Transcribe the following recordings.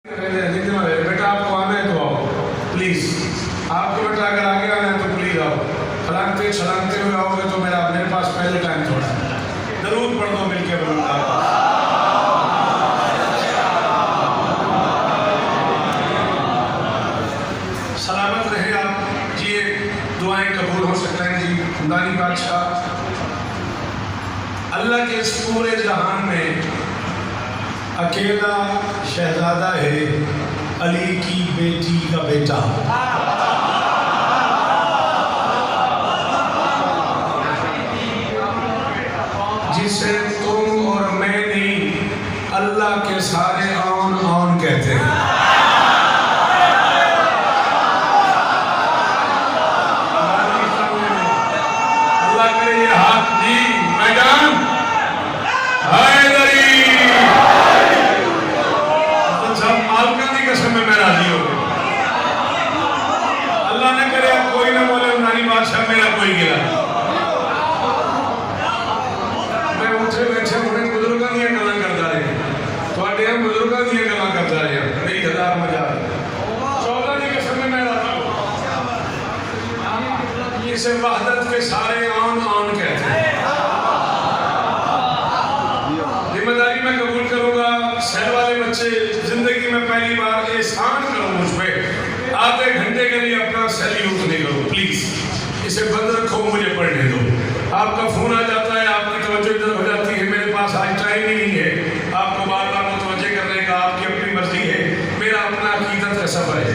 बेटा आपको आना है तो आओ प्लीज। आपको बेटा अगर आगे आना है तो प्लीज आओ। फलांगते छलांगते हुए आओगे तो मेरे पास पहले टाइम थोड़ा है। जरूर पढ़ दो मिलकर सलामत रहे आप जी। दुआएं कबूल हो सकते हैं जी। खुदानी बादशाह अल्लाह के इस पूरे जहान में अकेला शहजादा है अली की बेटी का बेटा। जिसे तुम और मैं नहीं अल्लाह के सारे आन आन कहते हैं। अल्लाह करे ये हाथ जी मैडम कसम में मैं राजी हो गया। अल्लाह ने करे आप कोई ना बोले नानी बादशाह मेरा कोई गिला। मैं उठे बैठे हुए बुजुर्गों दी गल्लां करदा रहे थोड़े बुजुर्गों दी गल्लां करदा रहे मेरी हजार मजा 14 की कसम में मैं राजी हो। इसे वहदत के सारे आन आन कहते हैं। जिम्मेदारी मैं कबूल करूंगा। शहर वाले बच्चे जिंदगी में पहली बार एहसान करो मुझ पे। आधे घंटे के लिए अपना सेल यूज नहीं करो प्लीज। इसे बंद रखो, मुझे पढ़ने दो। आपका फोन आ जाता है, आपकी तवज्जो इधर हो जाती है। मेरे पास आज टाइम ही नहीं है आपको बार बार मुतवज्जे करने का। आपकी अपनी मर्जी है, मेरा अपना अकीदत का सफर है।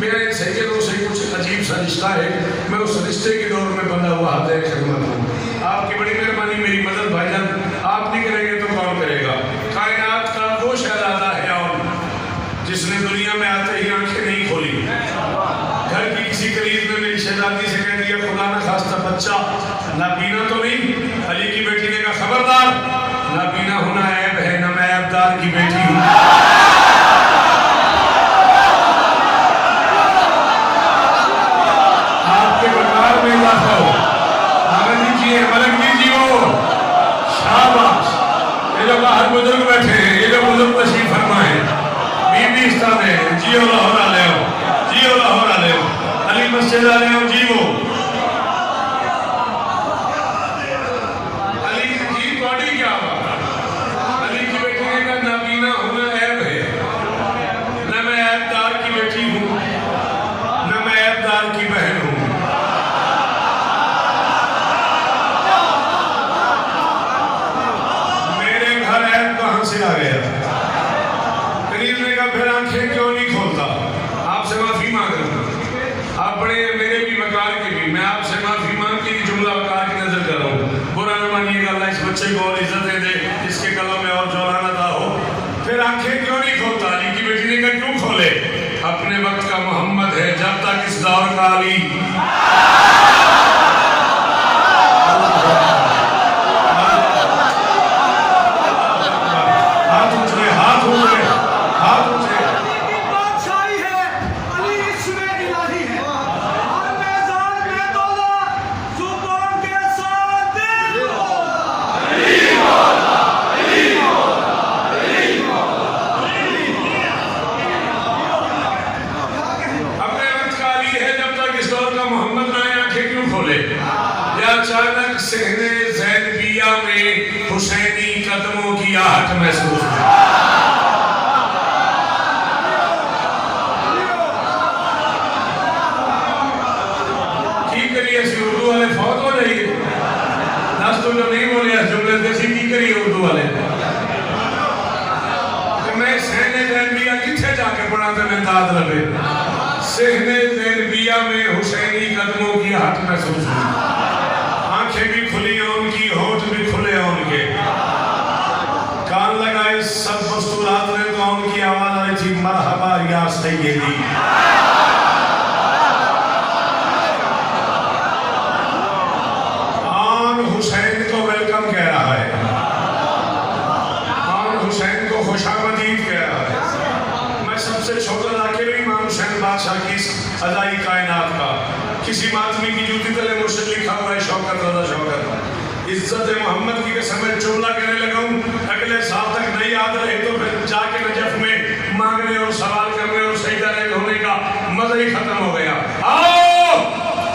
मेरा इन सैयदों से कुछ अजीब सा रिश्ता है। मैं उस रिश्ते के दौर में बंधा हुआ हाथ खिदमत हूँ। आपकी बड़ी मेहरबानी, मेरी मदद भाईजान। आप नहीं करेंगे तो कौन करेगा? कायनात का वो शहजादा है और जिसने दुनिया में आते ही आंखें नहीं खोली। घर की किसी करीब में मेरी शहजादी से कह दिया खुदा ना खास्ता बच्चा नाबीना तो नहीं। अली की बेटी ने कहा खबरदार, नाबीना होना ऐब है ना, मैं ऐबदार की बेटी हूँ। आपके वकार में इजाफा हो। आगे दीजिए, मलक दीजिए। शाबाश। ये जो बाहर बुजुर्ग बैठे हैं, ये जो बुजुर्ग तशरीफ फरमा है, बीबी स्थान है, जियो लाहौर आ ले, जियो लाहौर आ ले, अली मस्जिद आ ले, जीवो अली जी। बॉडी क्या हुआ? अली की बेटी ने कहा नाबीना होना ऐब है ना, मैं ऐबदार की बेटी हूँ ना, मैं ऐबदार की बहन हूँ। मेरे घर ऐब कहाँ से आ गया? करीब ने कहा फिर आंखें क्यों नहीं खोलता? आपसे माफी मांग रहा हूँ। आप बड़े मेरे भी वकार के भी, मैं आपसे माफी मांग के जुमला वकार की नजर कर रहा हूँ। बुरा न मानिएगा, अल्लाह इस बच्चे को और इज्जत दे, इसके कलम में और जौलाना हो। फिर आंखें क्यों नहीं खोलता? अली की बेटी ने कहा क्यों खोले? अपने वक्त का मोहम्मद है, जब तक इस दौर का अली। हाथ ऊंचे, हाथ ऊंचे, हाथ ऊंचे। अचानक सहने ज़ैनबिया में हुसैनी कदमों की आहट महसूस हुई। की करिए उर्दू वाले फौत हो जाइए। दस तो जो नहीं बोले जुमले देसी की करिए उर्दू वाले। तो मैं सहने ज़ैनबिया किथे जाके पढ़ा तो मैं दाद लगे। सहने ज़ैनबिया में हुसैनी कदमों की आहट महसूस हुई। आंखें भी खुली उनकी, होठ भी खुले उनके, कान लगाए सब मस्तूरात ने तो उनकी आवाज आई थी मरहबा या सैयदी। आन हुसैन को वेलकम कह रहा है, आन हुसैन को खुशामदीद कह रहा है। मैं सबसे छोटा लाके भी इमाम हुसैन बादशाह की अदाई कायनात का किसी मातमी की जूती तले मुर्शिद लिखा हुआ है शौकत रजा शौकत। इज्जत मोहम्मद की कसम जुमला कहने लगा हूँ, अगले साल तक नहीं याद रहे तो फिर जाके नजफ में मांग करने और सवाल करने और सजदा रेज़ होने का मजा ही खत्म हो गया। आओ,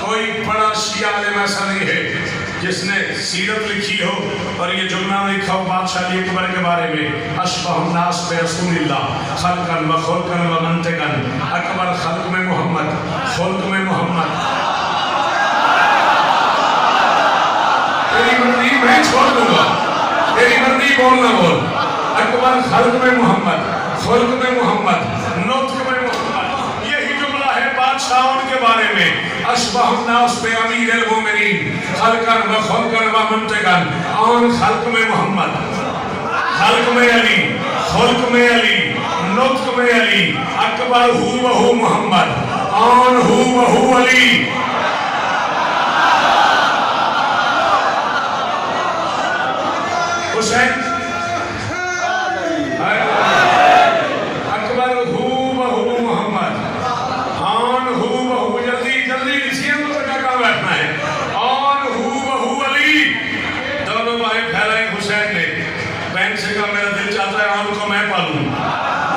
कोई बड़ा शिया आलिम ऐसा नहीं है जिसने सीरत लिखी हो और ये जुमला लिखा हो बादशाह अली अकबर के बारे में, अशबहुन नास बि रसूलिल्लाह खल्कन व खुल्कन व मंतिकन, अकबर खल्क में मोहम्मद, खुल्क में मोहम्मद। तेरी मर्जी, मैं छोड़ दूंगा, तेरी मर्जी, बोल ना बोल। अकबर खल्क में मोहम्मद, खुल्क में मोहम्मद, नुत्क में मोहम्मद, यही जुमला है बादशाहों के बारे में। अशबहुन नास बि अमीरिल मोमिनीन खल्कन व खुल्कन व मंतिकन, आन खल्क में मोहम्मद, खल्क में अली, खुल्क में अली, नुत्क में अली, अकबर हू वहू मोहम्मद, आन हू वहू अली। हुसैन अकबर हू वहू मोहम्मद, आन हू वहू, जल्दी जल्दी लिखिए तो बेटा कहाँ बैठना है, आन हू वहू अली। दोनों भाई फैलाए हुसैन ने, बैंक से कहा मेरा दिल चाहता है आन को मैं पालूं,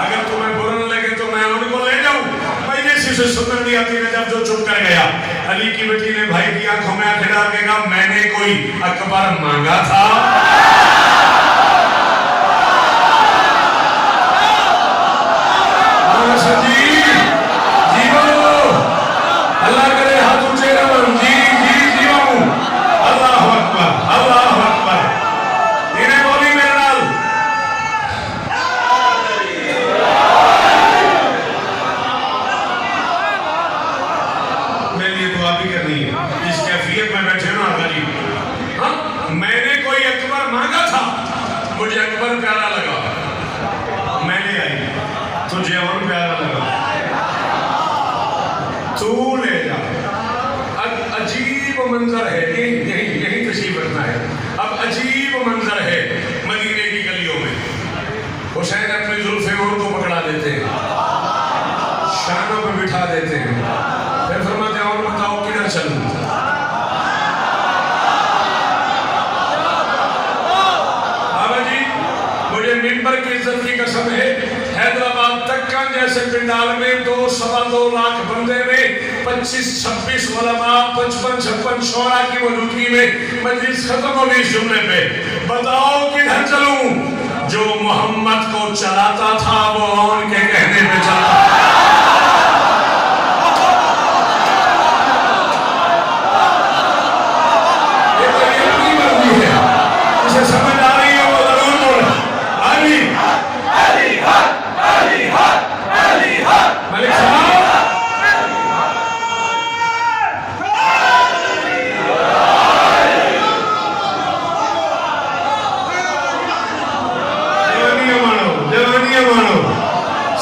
अगर तुम्हें बुरा न लगे तो मैं आन को ले जाऊं। मैंने से सुनने दी आती है जब जो चुप कर गया। अली की बेटी ने भाई की आंखों में आंखें डाल के कहा मैंने कोई अकबर मांगा था? अल्लाह करे हाथ ऊंचे रवन, जी जी जीवाऊं। अल्लाह अकबर, अल्लाह अकबर। इन्हें बोली मेरे नाल मेरे लिए दुआ भी करनी है इस कैफियत में बैठे ना आका जी। हाँ, मैंने कोई अकबर मांगा था, मुझे अकबर प्यारा लगा, मैंने आई, तुझे और प्यारा लगा, तू ले जा। अजीब मंजर है, यही तशरीफ रखना है। अब अजीब मंजर है मदीने की गलियों में, हुसैन अपने जुल्फे उनको पकड़ा देते हैं, शानों पे बिठा देते हैं, फिर फरमाते हैं और बताओ किधर चलूं? बाबा जी मुझे मिंबर की इज्जत की कसम है, हैदराबाद तक का जैसे पिंडाल में 2-2.25 लाख बंदे में 25-26 उलमा 55-56 शोरा की मौजूदगी में मजलिस खत्म हो गई इस जुमले पे, बताओ किधर चलूं? जो मोहम्मद को चलाता था वो उनके कहने पे चला। ये तो अपनी मर्जी है, इसे समझ आ रही है वो जरूर बोले अली अली हक, अली हक, अली हक। मलिक साहब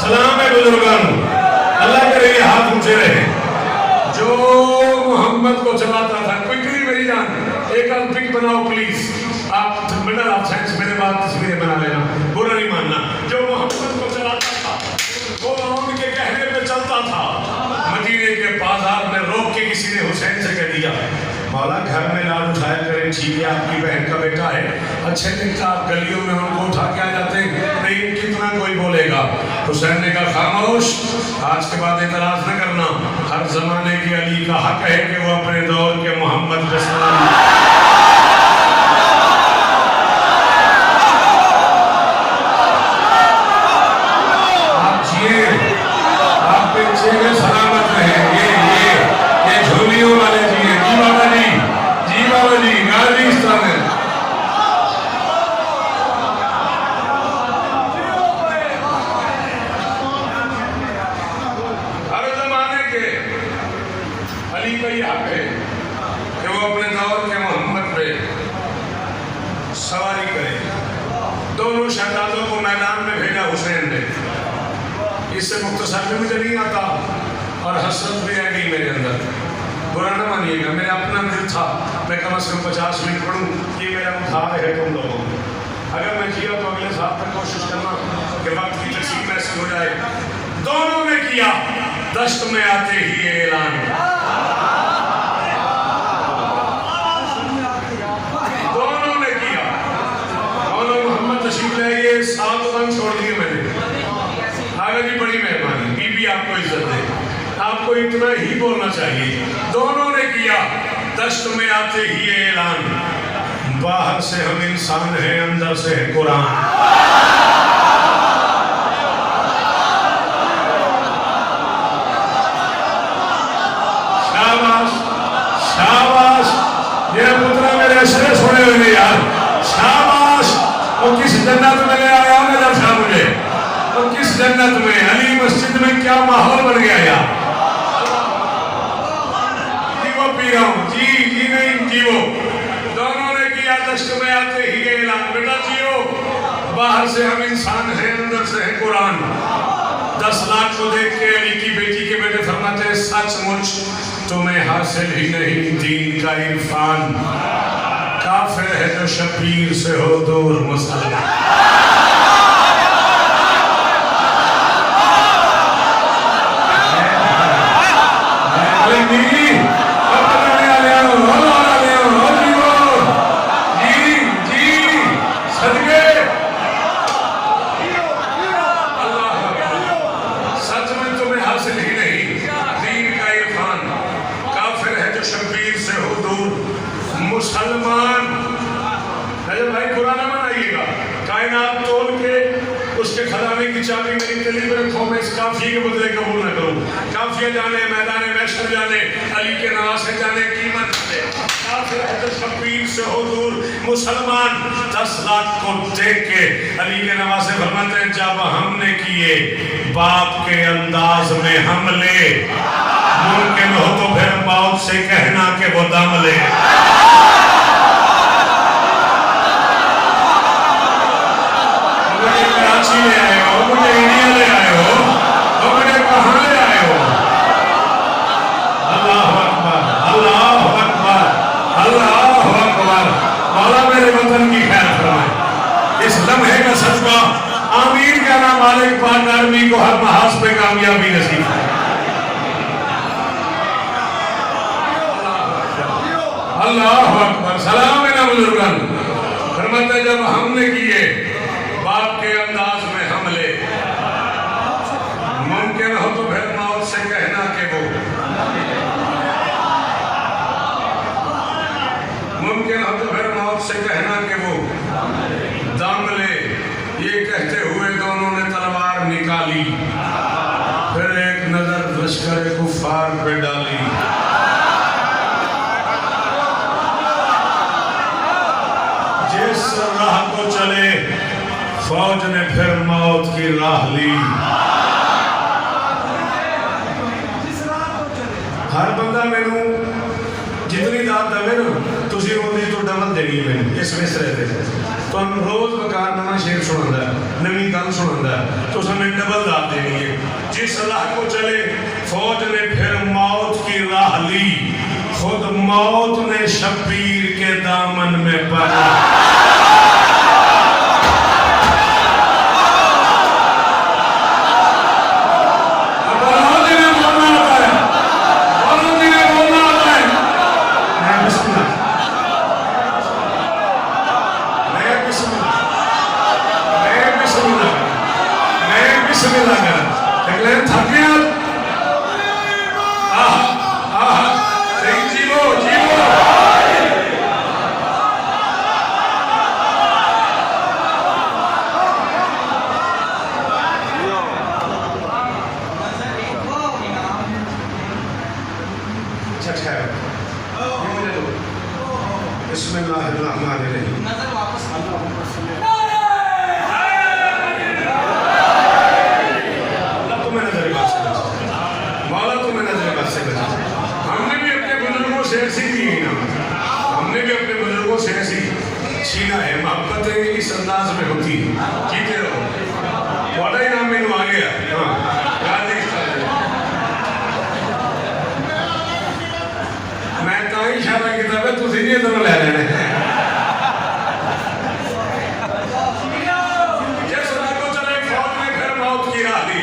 सलाम है बुजुर्गान, अल्लाह करे ये हाथ ऊंचे रहे। जो मोहम्मद को चलाता था, क्विकली मेरी जान एक पिक बनाओ प्लीज, आप मिडल ऑफ साइंस मेरे बाद तस्वीरें बना लेना, बुरा नहीं मानना। जो मोहम्मद को चलाता था वो उनके कहने पे चलता था। मदीने के बाजार में रोक के किसी ने हुसैन से कह दिया मौला घर में लाल उठाया करें, ठीक है आपकी बहन का बेटा है, अच्छे दिन आप गलियों में उनको उठा के आ जाते हैं, नहीं कितना कोई बोलेगा। हुसैन ने कहा खामोश, आज के बाद एतराज न करना, हर जमाने के अली का हक है कि वो अपने दौर के मोहम्मद पे सलाम। आप जिए, आप पे सलामत रहे, ये झोलियों वाले जिए। जी बाबा जी, जी बाबा जी, गाजीस्तान है। हर जमाने के अली का ये हक है कि वो अपने दौर के मोहम्मद पे सवारी करे। दोनों शहजादों को मैदान में भेजा हुसैन ने, इससे मुख्तसर में मुझे नहीं आता और हसरत भी आ गई मेरे अंदर। बुरा न मानिएगा, मेरा अपना दिल था मैं कम से कम 50 मिनट पढ़ूं, ये मेरा उधार है तुम लोगों को। अगर मैं जिया तो अगले साल तक कोशिश करना कि वक्त की तकसीम ऐसे हो जाए। दोनों ने किया, दश्त में आते ही ऐलान, दोनों ने किया। दोनों मोहम्मद तशरीफ लाए, 7 बंद छोड़ दिए मैंने, आगे भी आपको इज्जत दे। आपको इतना ही बोलना चाहिए। दोनों ने किया। दश्त में आते ही ये ऐलान, बाहर से हम इंसान हैं, अंदर से है कुरान। शाबाश शाबाश, ये पुत्रा मेरे अशरे सुने हुए यार, शाबाश। और किस जन्नत में ले आया नजर शाह मुझे, और किस जन्नत में, अली मस्जिद में क्या माहौल बन गया यार। जीवो पी रहा हूँ जी नहीं जीवो। दोनों ने किया। दश्त में आते ही ये ऐलान, बेटा जियो, बाहर से हम इंसान हैं, अंदर से है कुरान। 10 लाख को देख के अली की बेटी के बेटे फरमाते हैं, सचमुच तुम्हें हासिल ही नहीं दीन का इरफान। काफिर है जो शबीर से हो दूर मुसलमान। मुसलमान भाई पुराना बनाइएगा, कायनात तोड़ के उसके खजाने की चाबी मेरी दिल्ली में रखो। मैं इस काफिए के बदले कबूल न करूं। काफिया जाने, मैदान महशर जाने, अली के नवासे जाने, कीमत जाने। काफिर है तो शबीर से हो दूर मुसलमान। 10 लाख को देख के अली के नवासे फरमाते हैं, जब हमने किए बाप के अंदाज में हमले, मुमकिन हो तो फिर मौत से कहना कि वो दम ले। मुझे कराची ले आए हो, मुझे इंडिया ले आए हो, तो मुझे कहाँ ले आए हो? अल्लाह अकबर, अल्लाह अकबर, अल्लाह अकबर। मौला मेरे वतन की खैर फरमाए। इस लम्हे का सदका आमीन कहना, मालिक पाक आर्मी को हर महाज पे कामयाबी नसीब है। अल्लाह अकबर। सलाम है ना बुजुर्गन। फरमाते जब हमने किए बाप के अंदाज में हमले, मुमकिन हो तो फिर मौत से कहना कि वो, मुमकिन हो तो फिर मौत से कहना कि वो दम ले। ये कहते हुए दोनों ने तलवार निकाली, फिर एक नजर लश्कर कुफार पे डाली। जिस राह को चले फौज ने फिर मौत की राह ली। हर बंदा मैनू जितनी दात दे ना, तुसी ओदी तो डबल देनी है मैनू। इस मिसरे ते तुहानू रोज बकार नवा शेर सुनांदा है, नवी गल सुनांदा है, तुसां मैनू डबल दात देनी है। जिस राह को चले फौज ने फिर मौत की राह ली, खुद मौत ने शबीर के दामन में पड़ा। इस अंदाज में होती है। जीते रहो, थोड़ा ही नाम मैनू आ गया। मैं तो ही इशारा किया तुम नहीं इधर लै लेने। जिस राह को चले फौज ने फिर मौत की राह ली,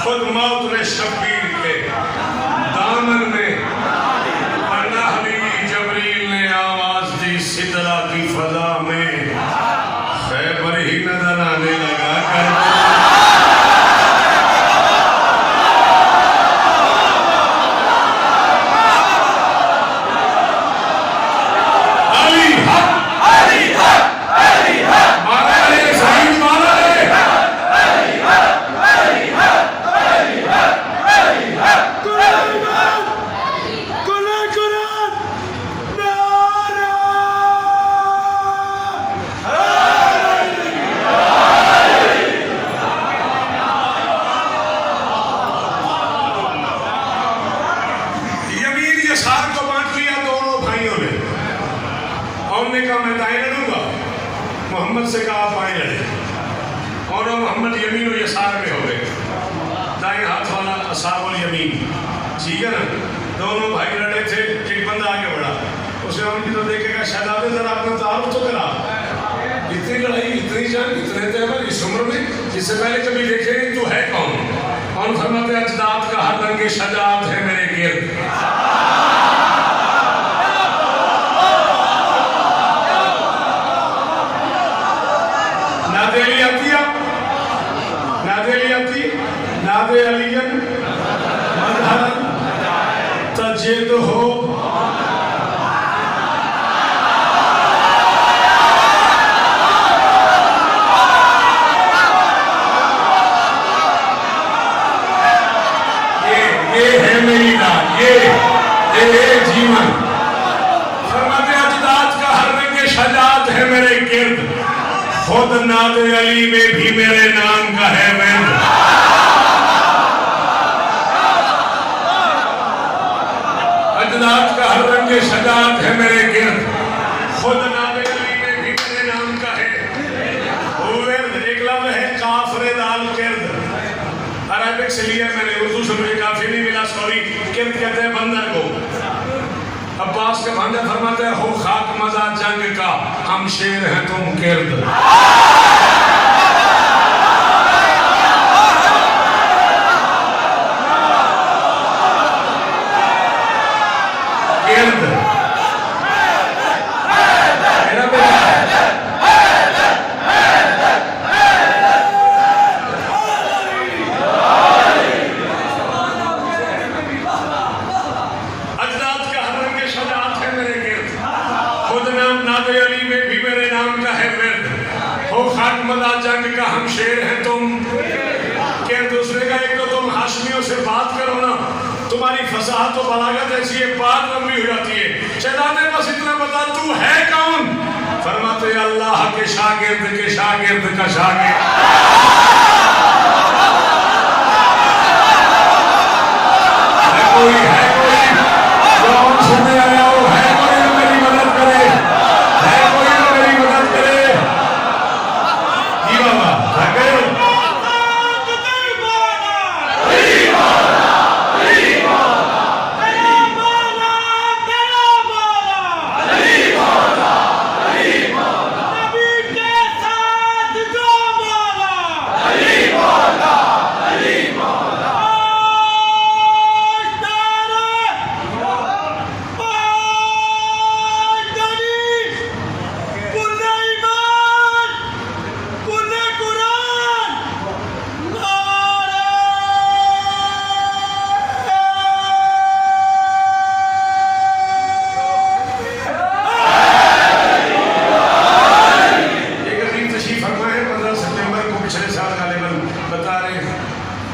खुद मौत ने शबीर के दामन में पनाह ली। जबरील ने आवाज दी सिदरा की फजा में, खैबर ही नजर आने लगा। कर मोहम्मद से कहा आप बाएं लड़े, और मोहम्मद यमीन और यसार में हो गए, दाएं हाथ वाला असाब और यमीन, ठीक है ना। दोनों भाई लड़े थे, एक बंदा आगे बढ़ा, उसने उनकी तो देखेगा शहजादे जरा अपना तारुफ तो करा, इतनी लड़ाई इतनी जंग इतने तेवर इस उम्र में, इससे पहले कभी देखे नहीं, तू है कौन? और फरमाते अजदाद का हर रंग शजात है मेरे गिर्द। नादे अलियन मजहरन तजिद हो ये है मेरी राह, ये जीवन। फरमाते अजदाद का हर रंग शजात है मेरे गिर्द, खुद नादे अली में भी मेरे नाम का है विर्द। अजदाद का हर रंग शजात है मेरे गिर्द, खुद नादे अली में भी मेरे नाम का है विर्द। एक लफ्ज़ है काफरे दाल किर्द, अरबिक से लिया मैंने, उर्दू से मुझे काफी नहीं मिला, सॉरी। किर्द कहते हैं बंदर को। अब्बास का भांजा फरमाता है हो खाक मजा जंग का, हम शेर हैं तुम किर्द। किर्द मेरा बेटा जंग का हम शेर हैं तुम। क्या दूसरे का, एक तो तुम हाशमियों से बात करो ना, तुम्हारी फसाहत तो बलागत ऐसी है, बात लंबी हो जाती है। शहजादे बस इतना बता तू है कौन? फरमाते अल्लाह के शागिर्द का शागिर्द। है कोई जो सुनने आया हो, है कोई जो मेरी मदद करे, है कोई जो मेरी मदद करे।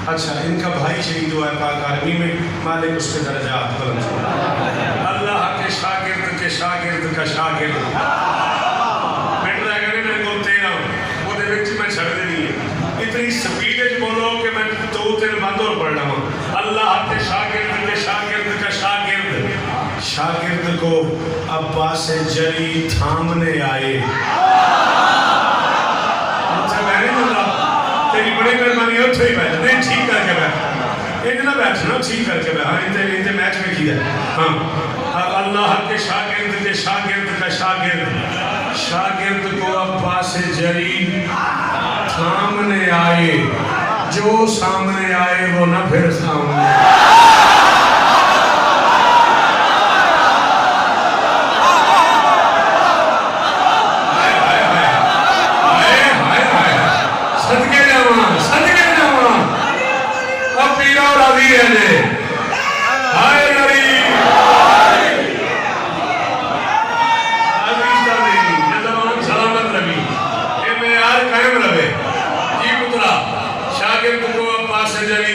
अच्छा, इनका भाई शहीद हुआ है पाक आर्मी में, मालिक उसके दर्जात बुलंद। अल्लाह के शागिर्द का शागिर्द मिनट रह गए मेरे को 13 वो मैं छड़ देनी है। इतनी स्पीड बोलो कि मैं 2-3 बंद और पढ़ रहा हूँ। अल्लाह के शागिर्द का शागिर्द को अब्बास जरी थामने आए। तेरी बड़ी मेहरबानी उत्थे ही बैठ, नहीं ठीक करके बैठ, इतना बैठना ठीक करके बैठ। हाँ इतने मैच में किया। हाँ अल्लाह के शागिर्द का शागिर्द को अब्बास जरी थामने आए। जो सामने आए वो न फिर सामने।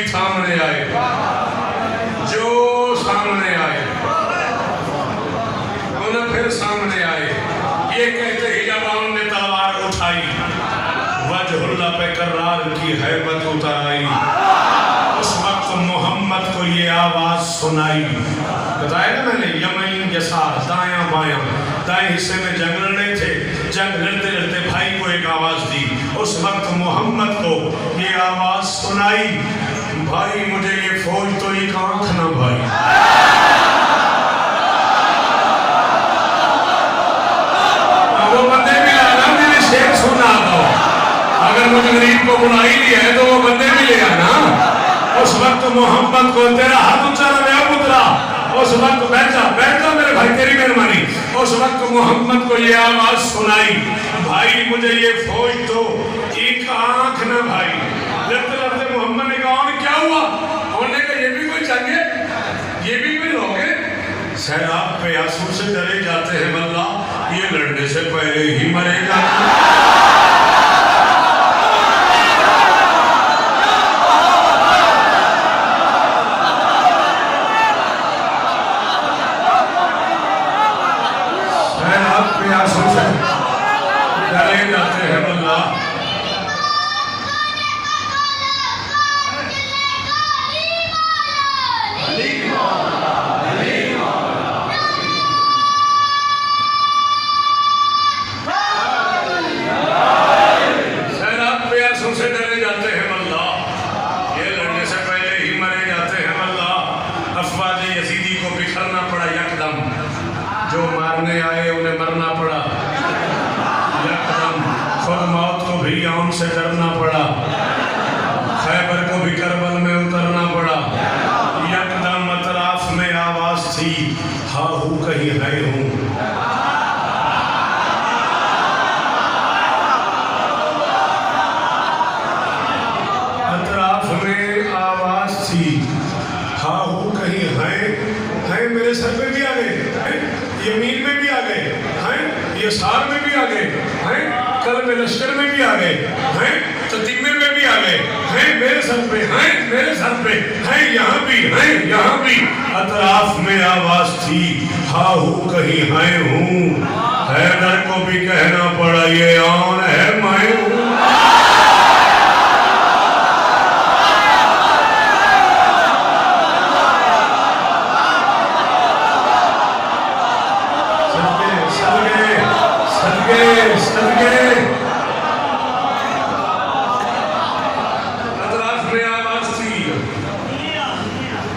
सामने आए, जो सामने आए उन्हें फिर सामने आए। ये कहते ही जब उन्होंने तलवार उठाई, वजहुल्लाह पे करार की हैबत उतर आई। उस वक्त मोहम्मद को ये आवाज सुनाई। बताया ना मैंने, यमीन यसार, दायां बायां। दाएं हिस्से में जंगल नहीं थे, जंग लड़ते लड़ते भाई को एक आवाज दी। उस वक्त मोहम्मद को ये आवाज सुनाई, भाई मुझे ये फौज तो एक आंख ना भाई। वो बंदे भी लाना, मेरे शेर सुना दो। अगर मुझे गरीब को बुला ही लिया है तो वो बंदे भी ले आना। उस वक्त मोहम्मद को, तेरा हाथ ऊंचा रहा पुतला, उस वक्त बैठ जा मेरे भाई, तेरी मेहरबानी। उस वक्त मोहम्मद को ये आवाज सुनाई, भाई मुझे ये फौज तो एक आंख ना भाई। लड़ते लड़ते मोहम्मद ने कहा क्या हुआ? उन्होंने कहा ये भी कोई जंग है, ये भी कोई लोग है। सैलाब पे आंसू से डरे जाते हैं वल्ला, ये लड़ने से पहले ही मरेगा। डरे जाते हैं वल्ला। सैलाब पे आंसू से डरे जाते हैं वल्ला, ये लड़ने से पहले ही मरे जाते हैं वल्ला। अफवाज यजीदी को बिखरना पड़ा यकदम, जो मारने आए उन्हें मरना पड़ा यकदम। खुद मौत को भी आम से डरना पड़ा, खैबर को भी करबल में उतरना पड़ा यकदम। अतराफ में आवाज थी, हा हूँ कहीं है हूँ। अतराफ में आवाज थी, हा हूँ कहीं है मेरे सर पे भी आ गए, यमीन में भी आ गए हैं, यसार में भी आ गए हैं, कल में लश्कर में भी आ गए हैं, ततीमे में भी आ गए हैं, मेरे सर पे हैं, मेरे सर पे हैं, यहाँ भी हैं, यहाँ भी। अतराफ में आवाज थी, हा हूँ कहीं है हूँ। हैदर को भी कहना पड़ा, ये आन है मैं हूँ। अतराफ में आवाज थी,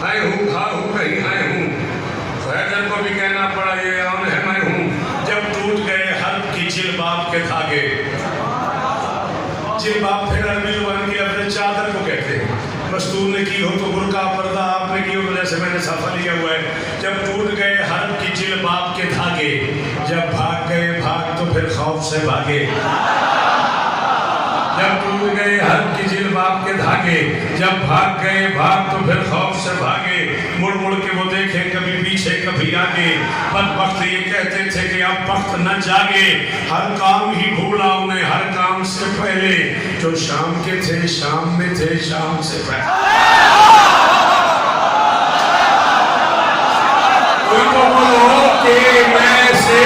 मैं हूँ, खा हूँ कहीं है हूँ। हैदर को भी कहना पड़ा, ये आन है मैं हूँ। जब टूट गए हर्ब की जिलबाब के धागे, जिलबाब फिर अरबी जुबान की अपने चादर को कहते हैं। मस्तूर ने की हो तो बुर्का, पर्दा आपने की हो तो जैसे मैंने सफा लिया हुआ है। जब टूट गए हर्ब की जिलबाब के धागे, जब भाग गए भाग तो फिर खौफ से भागे। जब टूट गए हर्ब की जिलबाब के धागे, जब भाग गए भाग तो फिर खौफ से भागे। मुड़ मुड़ के वो देखे कभी पीछे कभी आगे, बदबख्त ये कहते थे कि अब वक्त न जागे। हर काम ही भूला उन्हें हर काम से पहले, जो शाम के थे शाम में थे शाम से पहले। कोई तो बोलो कि मैं से,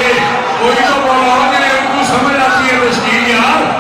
कोई तो बोलो कि उनको समझ आती है तस्कीर यार।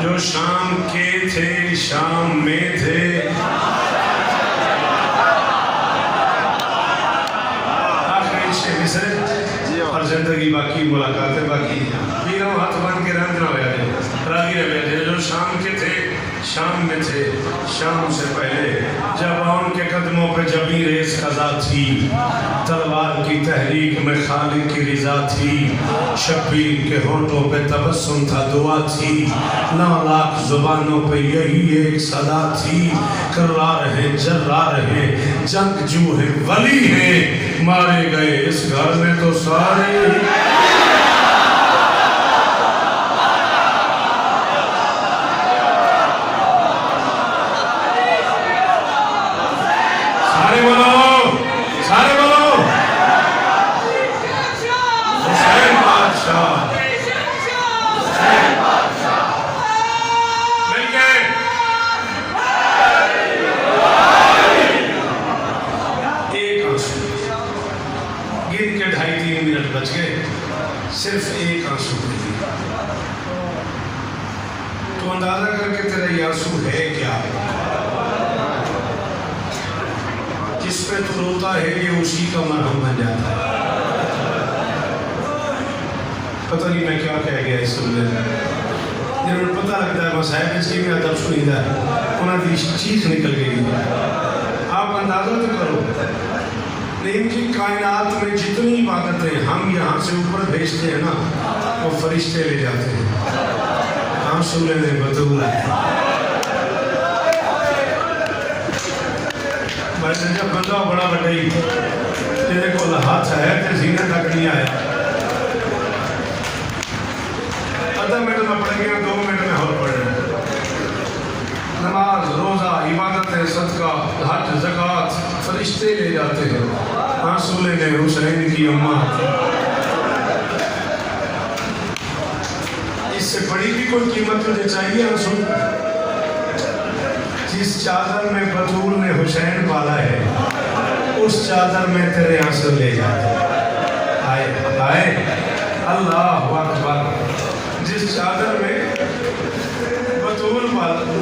जो शाम के थे शाम में थे। आखिरी छह मिसरे और जिंदगी बाकी, मुलाकातें बाकी। हाथ बन के रंग ना हो जाए, रागी रह जाए। जो शाम के थे शाम में थे, शाम से पहले जब उनके कदमों पे जबी रेस कज़ा थी, तलवार की तहरीक में खालिक की रिजा थी, शब्बीर के होठों पे तबस्सुम था, दुआ थी, 9 लाख जुबानों पे यही एक सदा थी, कर्रा रहे जर्रा रहे जंगजू है वली है, मारे गए इस घर में तो सारे। सारे बोलो हुसैन बादशाह मिल गए। एक आंसू गिन के 2.5-3 मिनट बच गए, सिर्फ एक आंसू गिरी। तो अंदाजा करके तेरा ये आंसू है क्या? जिस पे तो रोता है ये उसी का मरहम बन जाता है। पता नहीं मैं क्या कह गया इस जुमले में, जिन्होंने पता लगता है मसाइब इसकी में अदब सुनीदा है, उन्होंने चीख निकल गई। आप अंदाजा तो करो, लेकिन जी कायनात में जितनी इबादतें हम यहाँ से ऊपर भेजते हैं ना, वो फरिश्ते ले जाते हैं। आंसू लेने बतूल है जब बंदा बड़ा बड़ी तेरे को हाथ है तो सीने तक नहीं आया, आधा मिनट में पढ़ गया, 2 मिनट में और पढ़ रहे। नमाज रोजा इबादत सदका हज ज़कात फरिश्ते ले जाते हैं, आंसू लेने हुसैन की अम्मा। इससे बड़ी भी कोई कीमत तुझे चाहिए आंसू? जिस चादर में बतूल ने हुसैन पाला है, उस चादर में तेरे आंसू ले जाते। आए आए अल्लाह अकबर। जिस चादर में बतूल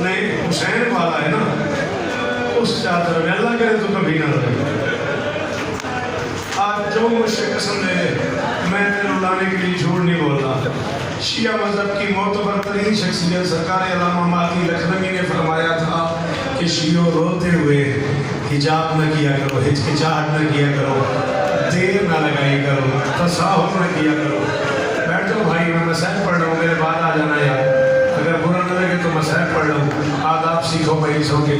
ने हुसैन पाला है ना, उस चादर में अल्लाह करे तो कभी ना लगे। आज जो मुझसे कसम ले ले, मैं तेरे उड़ाने के लिए झूठ नहीं बोल रहा। शिया मजहब की मोतबर तरीन शख्सियत सरकार अल्लामा मादी लखनवी ने फरमाया था कि शियो रोते हुए हिजाब न किया करो, हिचकिचाहट न किया करो, देर न लगाई करो, तसाहुल न किया करो। बैठ जाओ भाई, मैं मसैब पढ़ रहा हूँ, मेरे बाद आ जाना यार, अगर बुरा न लगे तो मसैब पढ़ रहा हूँ, आदाब सीखो मरीजों के।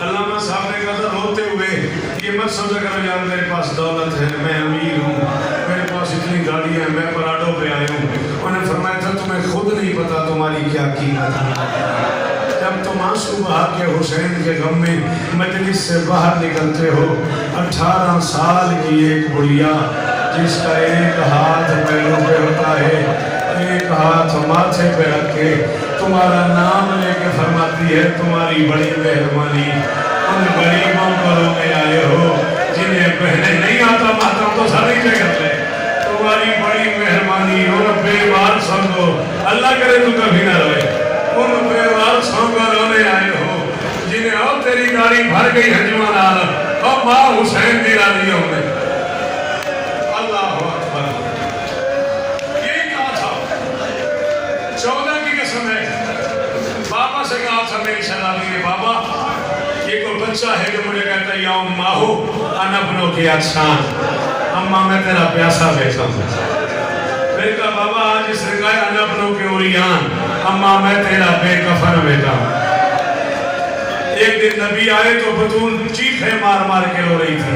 अल्लामा साहब ने कहा था रोते हुए, ये मत समझा करो यार मेरे पास दौलत है, मैं अमीर हूँ, मेरे पास इतनी गाड़ियाँ हैं, मैं पराडों पे आया हूँ। उन्होंने फरमाया था तुम्हें खुद नहीं पता तुम्हारी क्या कीमत है। जब तुम आंसू बहा के हुसैन के गम में मजलिस से बाहर निकलते हो, 18 साल की एक बुढ़िया जिसका एक हाथ पैरों पे होता है, एक हाथ माथे पे रख के तुम्हारा नाम लेके फरमाती है तुम्हारी बड़ी मेहरबानी, उन गरीबों को रोने आए हो जिन्हें पहले नहीं आता माता तो सारी जगह पे, तुम्हारी बड़ी मेहरबानी, और बेवार समझो, अल्लाह करे तू कभी ना रोए, उन बेवार समझो रोने आए हो जिन्हें और तेरी गाड़ी भर गई हजमा नाल और माँ हुसैन दी राजी होंगे। अल्लाह अकबर। यही कहा था, 14 की कसम है, बाबा से कहा था मेरी शराबी ने, बाबा ये कोई बच्चा है जो मुझे कहता है या अम्मा हो अनबनों के आसान, अम्मा मैं तेरा प्यासा बेटा हूँ। फिर कहा बाबा आज इस रिकाय अनबनों के उरियान, अम्मा मैं तेरा बेकफन बेटा हूँ। एक दिन नबी आए तो बतूल चीखे मार मार के रो रही थी,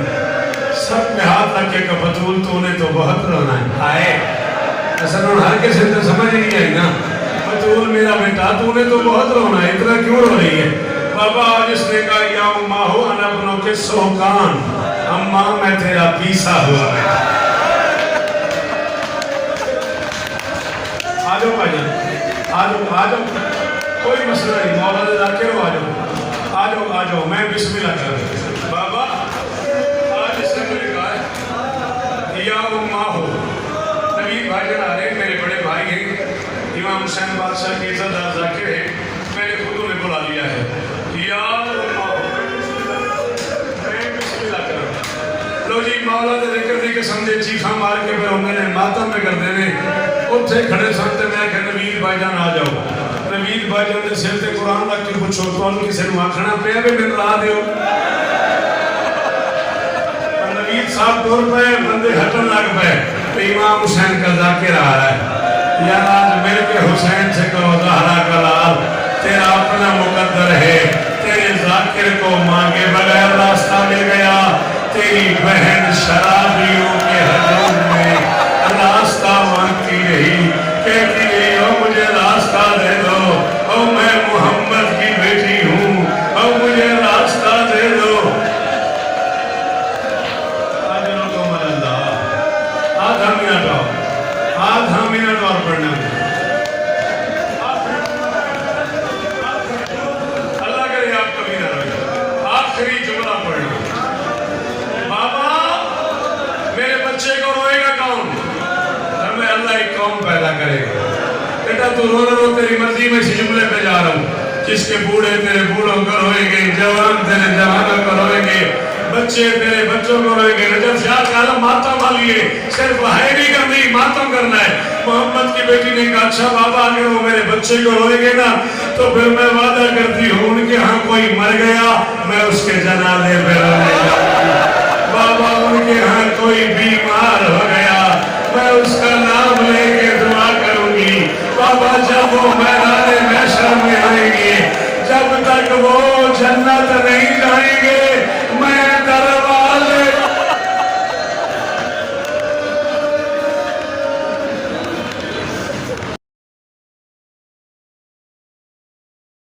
सब में हाथ रख के कहा बतूल तूने तो बहुत रोना है। आए असल में हर किसी तो समझ नहीं आई ना, बतूल मेरा बेटा तूने तो बहुत रोना है, इतना क्यों रो रही है? बाबा आज इसने कहा या अम्मा हो अनबनों के सोकान, अम्मा मैं तेरा पीसा हुआ बेटा। आ जाओ भाई, आ जाओ, कोई मसला नहीं, मौला दे जाके आ जाओ, आ जाओ, मैं बिस्मिल्लाह कर। बाबा आज इसने मुझे कहा या उम्मा हो, नबी भाई जन आ रहे, मेरे बड़े भाई हैं, इमाम हुसैन बादशाह के इज़्ज़तदार ज़ाकिर हैं, मैंने खुद उन्हें बुला लिया है, या उम्मा हो, मैं बिस्मिल्लाह कर। लो जी मौला दे जिक्र दी के समझे चीखा मार के फिर उन्होंने मातम में कर देने, उत्थे खड़े समझते मैं कि नबी भाईजान आ जाओ, नवीद भाजन के सिर से कुरान रख के पूछो तो किसी को आखना पे भी मैंने ला दो। नवीद साहब तुर पे बंदे हटन लग पे इमाम हुसैन का जाकिर आ रहा है यार आज मिल के हुसैन से कहो ज़हरा का लाल तेरा अपना मुकद्दर है तेरे जाकिर को मांगे बगैर रास्ता मिल गया तेरी बहन शराबियों के हजूम में रास्ता मांगती रही कहती रही ओ मुझे रास्ता दे दो ओ मैं मोहम्मद की बेटी हूँ ओ मुझे रास्ता दे दो। आधा मिनट और पढ़ना अल्लाह करे आप कभी ना रहे। आखिरी जुमला पढ़ना बाबा मेरे बच्चे को रोएगा कौन? मैं अल्लाह एक कौम पैदा करेगा बेटा तू रो रो तेरी मर्जी में इस जुमले पे जा रहा हूँ जिसके बूढ़े तेरे बूढ़ों को रोएंगे जवान तेरे जवानों को रोएंगे बच्चे तेरे बच्चों को रोएंगे। रजब शाह का आलम मातम वाली है सिर्फ है नहीं करनी मातम करना है। मोहम्मद की बेटी ने कहा अच्छा बाबा अगर वो मेरे बच्चे को रोएंगे ना तो फिर मैं वादा करती हूँ उनके यहाँ कोई मर गया मैं उसके जनाजे पे रोने जाऊंगी। बाबा उनके यहाँ कोई